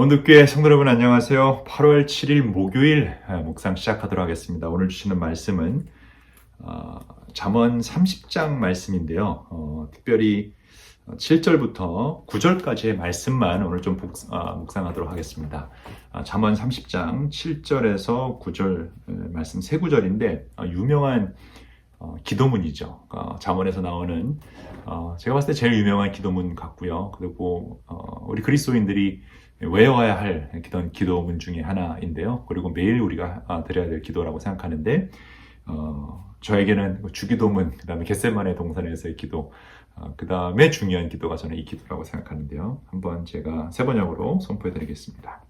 온누교회 성도 여러분 안녕하세요. 8월 7일 목요일 묵상 시작하도록 하겠습니다. 오늘 주시는 말씀은 잠언 30장 말씀인데요. 특별히 7절부터 9절까지의 말씀만 오늘 좀 묵상하도록 하겠습니다. 잠언 30장 7절에서 9절 말씀 세 구절인데 유명한 기도문이죠. 잠언에서 나오는 제가 봤을 때 제일 유명한 기도문 같고요. 그리고 우리 그리스도인들이 외워야 할 기도문 중에 하나인데요. 그리고 매일 우리가 드려야 될 기도라고 생각하는데 저에게는 주기도문, 그 다음에 겟세마네 동산에서의 기도, 그 다음에 중요한 기도가 저는 이 기도라고 생각하는데요. 한번 제가 세 번역으로 선포해 드리겠습니다.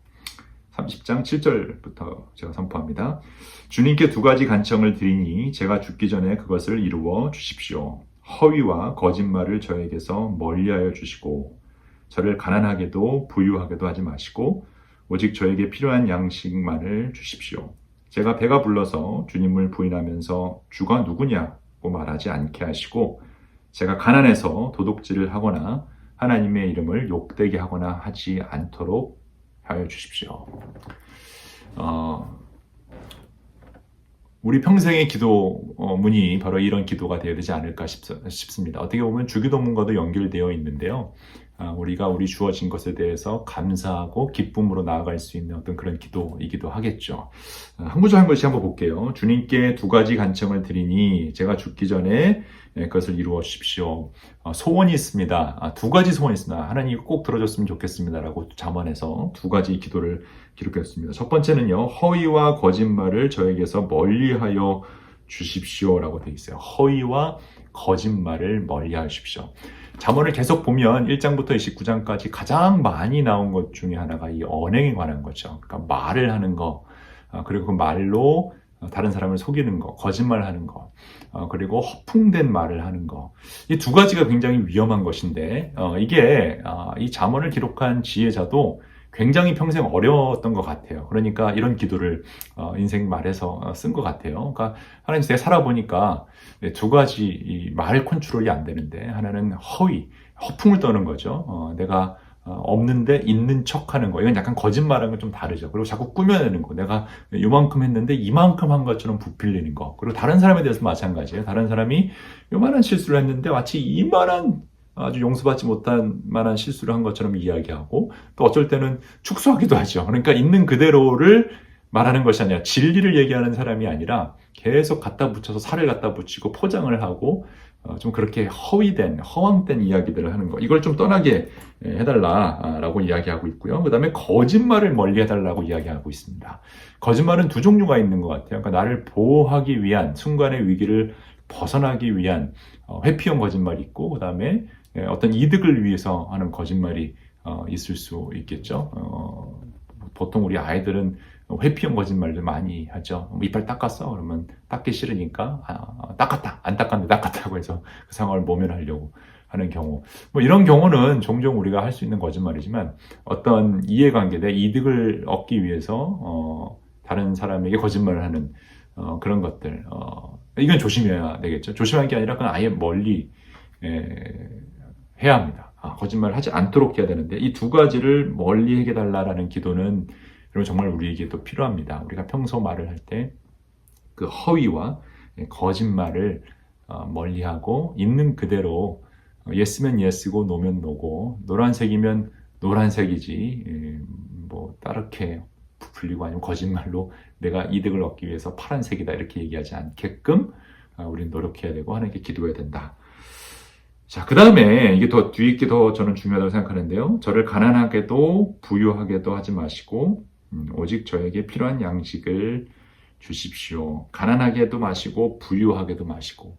30장 7절부터 제가 선포합니다. 주님께 두 가지 간청을 드리니 제가 죽기 전에 그것을 이루어 주십시오. 허위와 거짓말을 저에게서 멀리하여 주시고 저를 가난하게도 부유하게도 하지 마시고 오직 저에게 필요한 양식만을 주십시오. 제가 배가 불러서 주님을 부인하면서 주가 누구냐고 말하지 않게 하시고 제가 가난해서 도둑질을 하거나 하나님의 이름을 욕되게 하거나 하지 않도록 하여 주십시오. 우리 평생의 기도문이 바로 이런 기도가 되어야 되지 않을까 싶습니다. 어떻게 보면 주기도문과도 연결되어 있는데요. 우리가 우리 주어진 것에 대해서 감사하고 기쁨으로 나아갈 수 있는 어떤 그런 기도이기도 하겠죠. 한 구절 한 글씩 한번 볼게요. 주님께 두 가지 간청을 드리니 제가 죽기 전에 그것을 이루어 주십시오. 소원이 있습니다. 두 가지 소원이 있습니다. 하나님이 꼭 들어줬으면 좋겠습니다라고 잠언에서 두 가지 기도를 기록했습니다. 첫 번째는요. 허위와 거짓말을 저에게서 멀리하여 주십시오라고 되어 있어요. 허위와 거짓말을 멀리하여 주십시오. 잠언을 계속 보면 1장부터 29장까지 가장 많이 나온 것 중에 하나가 이 언행에 관한 거죠. 그러니까 말을 하는 거, 그리고 그 말로 다른 사람을 속이는 거, 거짓말하는 거, 그리고 허풍된 말을 하는 거. 이 두 가지가 굉장히 위험한 것인데 이게 이 잠언을 기록한 지혜자도 굉장히 평생 어려웠던 것 같아요. 그러니까 이런 기도를 인생 말에서 쓴 것 같아요. 그러니까 하나님 제가 살아보니까 두 가지 이 말 컨트롤이 안 되는데 하나는 허위, 허풍을 떠는 거죠. 내가 없는데 있는 척하는 거. 이건 약간 거짓말하는 건 좀 다르죠. 그리고 자꾸 꾸며내는 거. 내가 요만큼 했는데 이만큼 한 것처럼 부풀리는 거. 그리고 다른 사람에 대해서 마찬가지예요. 다른 사람이 요만한 실수를 했는데 마치 이만한 아주 용서받지 못한 만한 실수를 한 것처럼 이야기하고 또 어쩔 때는 축소하기도 하죠. 그러니까 있는 그대로를 말하는 것이 아니라 진리를 얘기하는 사람이 아니라 계속 갖다 붙여서 살을 갖다 붙이고 포장을 하고 좀 그렇게 허위된, 허황된 이야기들을 하는 거. 이걸 좀 떠나게 해달라라고 이야기하고 있고요. 그 다음에 거짓말을 멀리 해달라고 이야기하고 있습니다. 거짓말은 두 종류가 있는 것 같아요. 그러니까 나를 보호하기 위한, 순간의 위기를 벗어나기 위한 회피형 거짓말이 있고 그 다음에 어떤 이득을 위해서 하는 거짓말이 있을 수 있겠죠. 보통 우리 아이들은 회피형 거짓말들 많이 하죠. 이빨 닦았어? 그러면 닦기 싫으니까 닦았다. 안 닦았는데 닦았다고 해서 그 상황을 모면하려고 하는 경우. 뭐 이런 경우는 종종 우리가 할 수 있는 거짓말이지만 어떤 이해관계 내 이득을 얻기 위해서 다른 사람에게 거짓말을 하는 그런 것들. 이건 조심해야 되겠죠. 조심하는 게 아니라 그냥 아예 멀리 해야 합니다. 거짓말을 하지 않도록 해야 되는데 이 두 가지를 멀리 해달라는 기도는 여러분 정말 우리에게 또 필요합니다. 우리가 평소 말을 할 때 그 허위와 거짓말을 멀리하고 있는 그대로 예스면 예스고 노면 노고 노란색이면 노란색이지 뭐 다르게 부풀리고 아니면 거짓말로 내가 이득을 얻기 위해서 파란색이다 이렇게 얘기하지 않게끔 우리는 노력해야 되고 하나님께 기도해야 된다. 자, 그 다음에 이게 더 뒤에 게 더 저는 중요하다고 생각하는데요. 저를 가난하게도 부유하게도 하지 마시고 오직 저에게 필요한 양식을 주십시오. 가난하게도 마시고 부유하게도 마시고.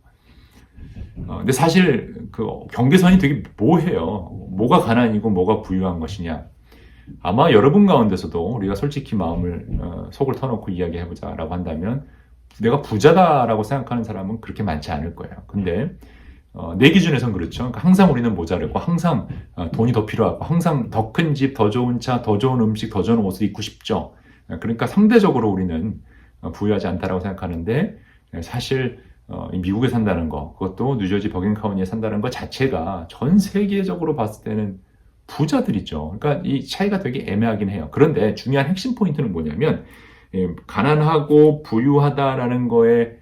근데 사실 그 경계선이 되게 모호해요. 뭐가 가난이고 뭐가 부유한 것이냐. 아마 여러분 가운데서도 우리가 솔직히 마음을 속을 터놓고 이야기해보자 라고 한다면 내가 부자다라고 생각하는 사람은 그렇게 많지 않을 거예요. 근데 내 기준에선 그렇죠. 그러니까 항상 우리는 모자르고 항상 돈이 더 필요하고 항상 더 큰 집, 더 좋은 차, 더 좋은 음식, 더 좋은 옷을 입고 싶죠. 그러니까 상대적으로 우리는 부유하지 않다라고 생각하는데 사실 미국에 산다는 거, 그것도 뉴저지 버긴 카운티에 산다는 것 자체가 전 세계적으로 봤을 때는 부자들이죠. 그러니까 이 차이가 되게 애매하긴 해요. 그런데 중요한 핵심 포인트는 뭐냐면 가난하고 부유하다라는 거의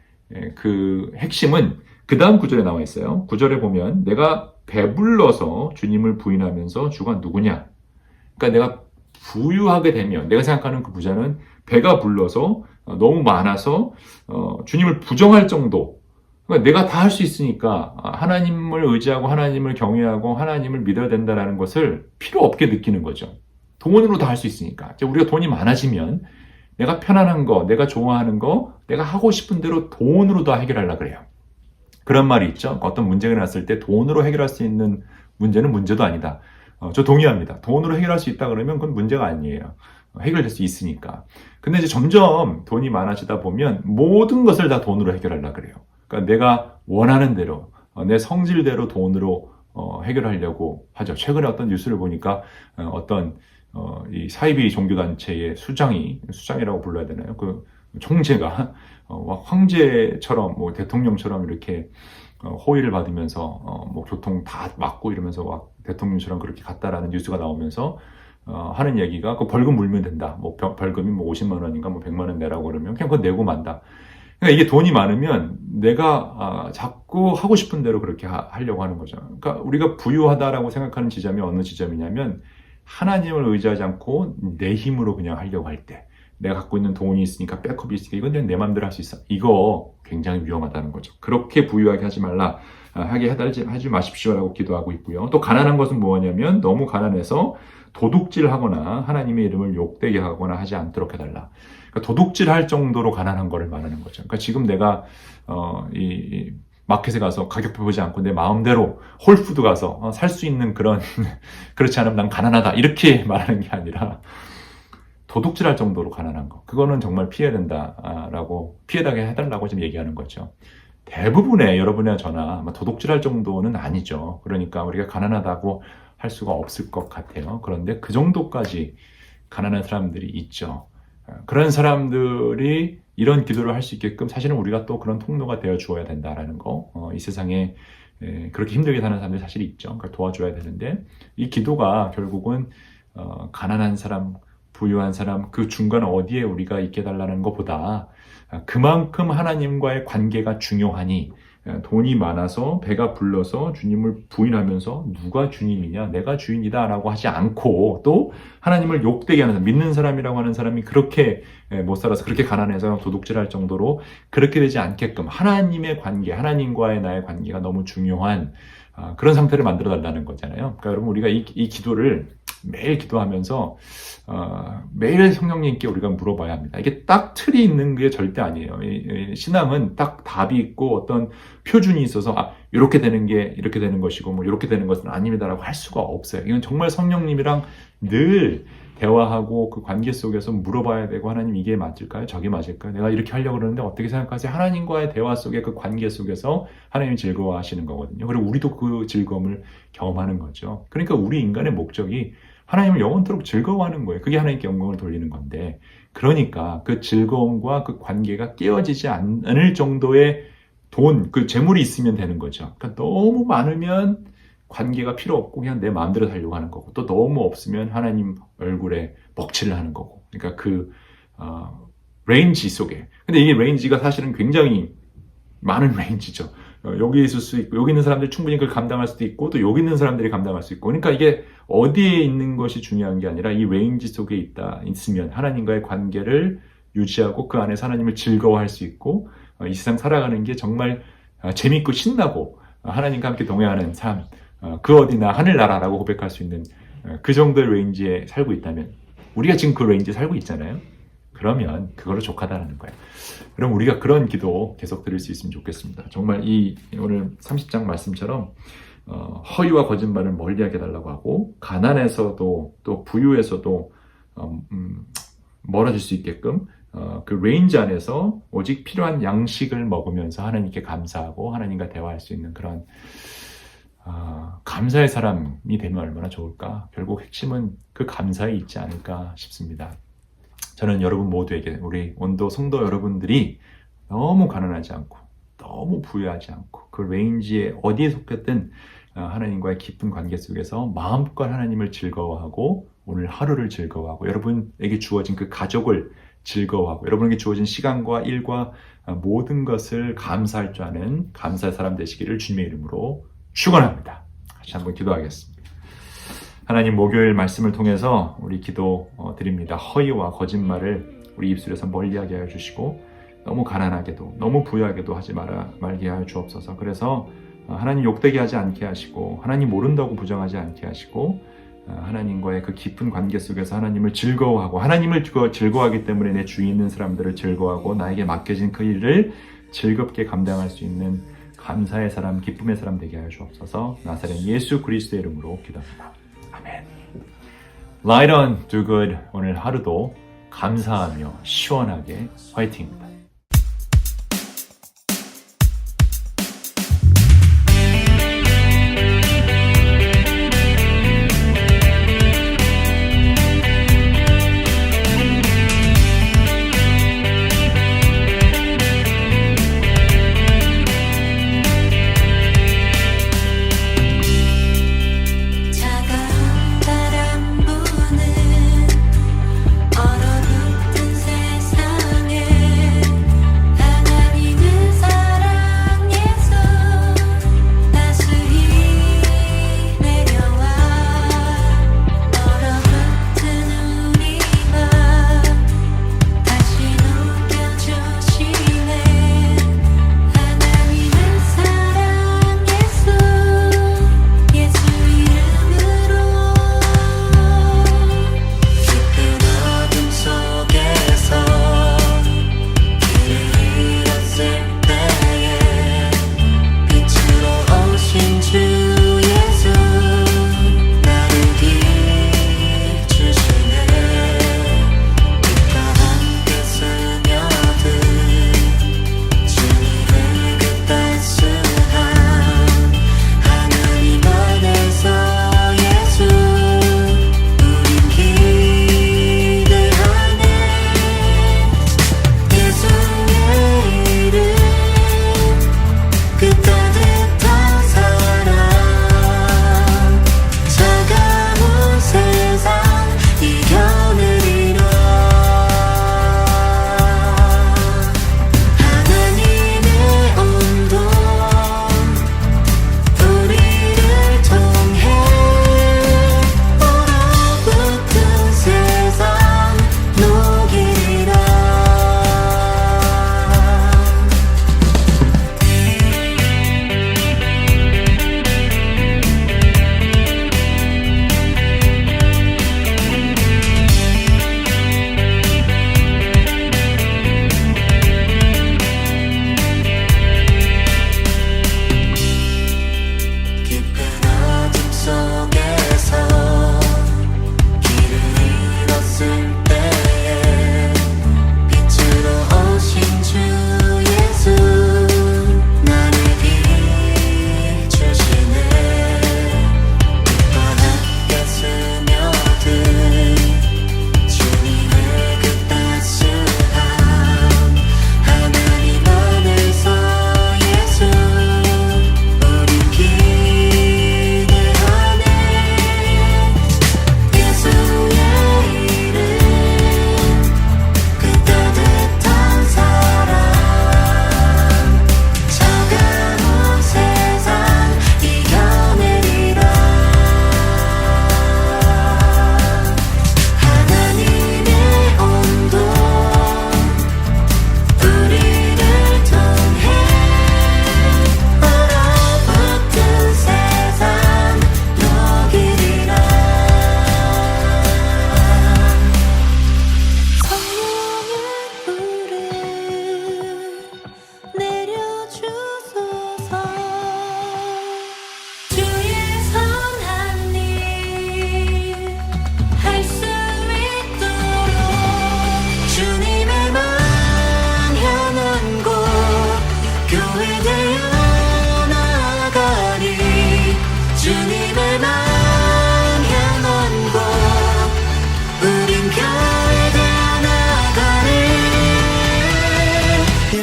그 핵심은 그 다음 구절에 나와 있어요. 구절에 보면 내가 배불러서 주님을 부인하면서 주가 누구냐? 그러니까 내가 부유하게 되면 내가 생각하는 그 부자는 배가 불러서 너무 많아서 주님을 부정할 정도. 그러니까 내가 다 할 수 있으니까 하나님을 의지하고 하나님을 경외하고 하나님을 믿어야 된다는 것을 필요 없게 느끼는 거죠. 돈으로 다 할 수 있으니까. 우리가 돈이 많아지면 내가 편안한 거, 내가 좋아하는 거, 내가 하고 싶은 대로 돈으로 다 해결하려고 그래요. 그런 말이 있죠. 어떤 문제가 났을 때 돈으로 해결할 수 있는 문제는 문제도 아니다. 저 동의합니다. 돈으로 해결할 수 있다 그러면 그건 문제가 아니에요. 해결될 수 있으니까. 근데 이제 점점 돈이 많아지다 보면 모든 것을 다 돈으로 해결하려고 그래요. 그러니까 내가 원하는 대로, 내 성질대로 돈으로 해결하려고 하죠. 최근에 어떤 뉴스를 보니까 어떤 이 사이비 종교단체의 수장이라고 불러야 되나요? 그 총재가 황제처럼 뭐 대통령처럼 이렇게 호의를 받으면서 뭐 교통 다 막고 이러면서 대통령처럼 그렇게 갔다라는 뉴스가 나오면서 하는 얘기가 그 벌금 물면 된다. 뭐 벌금이 뭐 50만 원인가 뭐 100만 원 내라고 그러면 그냥 그거 내고 만다. 그러니까 이게 돈이 많으면 내가 자꾸 하고 싶은 대로 그렇게 하려고 하는 거죠. 그러니까 우리가 부유하다라고 생각하는 지점이 어느 지점이냐면 하나님을 의지하지 않고 내 힘으로 그냥 하려고 할 때 내가 갖고 있는 돈이 있으니까 백업이 있으니까 이건 그냥 내 마음대로 할 수 있어. 이거 굉장히 위험하다는 거죠. 그렇게 부유하게 하지 말라. 하게 하지 마십시오라고 기도하고 있고요. 또 가난한 것은 뭐냐면 너무 가난해서 도둑질하거나 하나님의 이름을 욕되게 하거나 하지 않도록 해달라. 그러니까 도둑질할 정도로 가난한 거를 말하는 거죠. 그러니까 지금 내가 이 마켓에 가서 가격표 보지 않고 내 마음대로 홀푸드 가서 살 수 있는 그런 그렇지 않으면 난 가난하다 이렇게 말하는 게 아니라 도둑질할 정도로 가난한 거. 그거는 정말 피해야 된다라고 피해다게 해달라고 지금 얘기하는 거죠. 대부분의 여러분이나 저나 도둑질할 정도는 아니죠. 그러니까 우리가 가난하다고 할 수가 없을 것 같아요. 그런데 그 정도까지 가난한 사람들이 있죠. 그런 사람들이 이런 기도를 할 수 있게끔 사실은 우리가 또 그런 통로가 되어 주어야 된다라는 거. 이 세상에 그렇게 힘들게 사는 사람들이 사실 있죠. 그러니까 도와줘야 되는데 이 기도가 결국은 가난한 사람, 부유한 사람 그 중간 어디에 우리가 있게 달라는 것보다 그만큼 하나님과의 관계가 중요하니 돈이 많아서 배가 불러서 주님을 부인하면서 누가 주님이냐 내가 주인이다 라고 하지 않고 또 하나님을 욕되게 하는 사람, 믿는 사람이라고 하는 사람이 그렇게 못 살아서 그렇게 가난해서 도둑질할 정도로 그렇게 되지 않게끔 하나님의 관계, 하나님과의 나의 관계가 너무 중요한 그런 상태를 만들어 달라는 거잖아요. 그러니까 여러분 우리가 이 기도를 매일 기도하면서 매일 성령님께 우리가 물어봐야 합니다. 이게 딱 틀이 있는 게 절대 아니에요. 신앙은 딱 답이 있고 어떤 표준이 있어서 이렇게 되는 게 이렇게 되는 것이고 뭐 이렇게 되는 것은 아닙니다라고 할 수가 없어요. 이건 정말 성령님이랑 늘 대화하고 그 관계 속에서 물어봐야 되고 하나님 이게 맞을까요? 저게 맞을까요? 내가 이렇게 하려고 그러는데 어떻게 생각하세요? 하나님과의 대화 속에 그 관계 속에서 하나님이 즐거워하시는 거거든요. 그리고 우리도 그 즐거움을 경험하는 거죠. 그러니까 우리 인간의 목적이 하나님을 영원토록 즐거워하는 거예요. 그게 하나님께 영광을 돌리는 건데 그러니까 그 즐거움과 그 관계가 깨어지지 않을 정도의 그 재물이 있으면 되는 거죠. 그러니까 너무 많으면 관계가 필요 없고 그냥 내 마음대로 살려고 하는 거고 또 너무 없으면 하나님 얼굴에 먹칠을 하는 거고 그러니까 그 레인지 속에 근데 이게 레인지가 사실은 굉장히 많은 레인지죠. 여기 있을 수 있고 여기 있는 사람들이 충분히 그걸 감당할 수도 있고 또 여기 있는 사람들이 감당할 수 있고 그러니까 이게 어디에 있는 것이 중요한 게 아니라 이 레인지 속에 있으면 하나님과의 관계를 유지하고 그 안에서 하나님을 즐거워할 수 있고 이 세상 살아가는 게 정말 재밌고 신나고 하나님과 함께 동행하는 삶 그 어디나 하늘나라라고 고백할 수 있는 그 정도의 레인지에 살고 있다면 우리가 지금 그 레인지에 살고 있잖아요. 그러면 그걸로 족하다라는 거예요. 그럼 우리가 그런 기도 계속 드릴 수 있으면 좋겠습니다. 정말 이 오늘 30장 말씀처럼 허위와 거짓말을 멀리하게 해달라고 하고 가난에서도 또 부유에서도 멀어질 수 있게끔 그 레인지 안에서 오직 필요한 양식을 먹으면서 하나님께 감사하고 하나님과 대화할 수 있는 그런 감사의 사람이 되면 얼마나 좋을까? 결국 핵심은 그 감사에 있지 않을까 싶습니다. 저는 여러분 모두에게 우리 온도 성도 여러분들이 너무 가난하지 않고 너무 부유하지 않고 그 레인지에 어디에 속했든 하나님과의 깊은 관계 속에서 마음껏 하나님을 즐거워하고 오늘 하루를 즐거워하고 여러분에게 주어진 그 가족을 즐거워하고 여러분에게 주어진 시간과 일과 모든 것을 감사할 줄 아는 감사의 사람 되시기를 주님의 이름으로 축원합니다. 같이 한번 기도하겠습니다. 하나님, 목요일 말씀을 통해서 우리 기도 드립니다. 허위와 거짓말을 우리 입술에서 멀리하게 하여 주시고 너무 가난하게도 너무 부유하게도 하지 말게 하여 주옵소서. 그래서 하나님 욕되게 하지 않게 하시고 하나님 모른다고 부정하지 않게 하시고 하나님과의 그 깊은 관계 속에서 하나님을 즐거워하고 하나님을 즐거워하기 때문에 내 주위에 있는 사람들을 즐거워하고 나에게 맡겨진 그 일을 즐겁게 감당할 수 있는 감사의 사람, 기쁨의 사람 되게 하여 주옵소서. 나사렛 예수 그리스도의 이름으로 기도합니다. 아멘. Light on, do good. 오늘 하루도 감사하며 시원하게 화이팅입니다.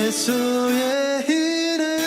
예수의 이름